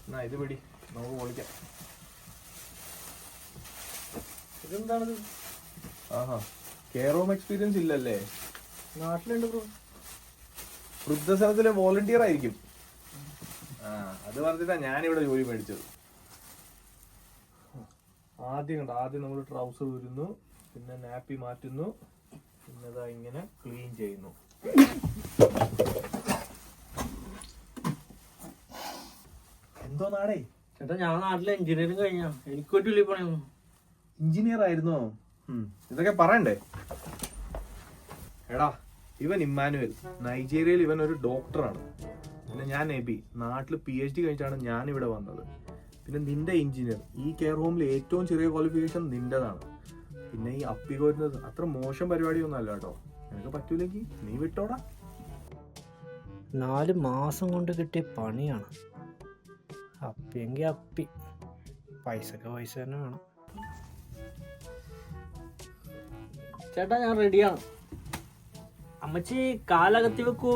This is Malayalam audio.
എന്നാ ഇത് പിടി, നമുക്ക് പൊളിക്കാം. ഇതെന്താണത്? ആഹാ, കെയർ ഹോം എക്സ്പീരിയൻസ് ഇല്ലല്ലേ? നാട്ടിലുണ്ട് ബ്രോ. വൃദ്ധസദനത്തിലെ വോളണ്ടിയർ ആയിരിക്കും. അത് പറഞ്ഞിട്ടാ ഞാനിവിടെ ജോലി മേടിച്ചത്. ആദ്യം നമ്മൾ ട്രൗസർ ഊരുന്നു, പിന്നെ നാപ്പി മാറ്റുന്നു, പിന്നെ ഇതാ ഇങ്ങനെ ക്ലീൻ ചെയ്യുന്നു. എന്തോ നാടേ ചേട്ടാ, ഞാൻ നാട്ടിലെ എഞ്ചിനീയറിംഗ് കഴിഞ്ഞാ, എനിക്ക് പറ്റില്ല പണിയൊന്നും. എഞ്ചിനീയർ ആയിരുന്നോ? ഇതൊക്കെ പറയണ്ടേ? എടാ, ഇവൻ ഇമ്മാനുവൽ, നൈജീരിയയിൽ ഇവൻ ഒരു ഡോക്ടറാണ്. പിന്നെ ഞാൻ എബി, നാട്ടിൽ PhD കഴിച്ചാണ് ഞാൻ ഇവിടെ വന്നത്. പിന്നെ നിന്റെ എഞ്ചിനീയർ, ഈ കെയർ ഹോമിൽ ഏറ്റവും ചെറിയ ക്വാളിഫിക്കേഷൻ നിന്റേതാണ്. പിന്നെ ഈ അപ്പി കോരുന്നത് അത്ര മോശം പരിപാടിയൊന്നും അല്ല കേട്ടോ. നിനക്ക് പറ്റൂലെങ്കിൽ നീ വിട്ടോടാ. 4 മാസം കൊണ്ട് കിട്ടിയ പണിയാണ്. അപ്പിയെങ്കിൽ അപ്പി, പൈസക്ക് പൈസ തന്നെ വേണം. ചേട്ടാ, ഞാൻ റെഡിയാണ്. അമ്മച്ചി കാലകത്തി വെക്കൂ.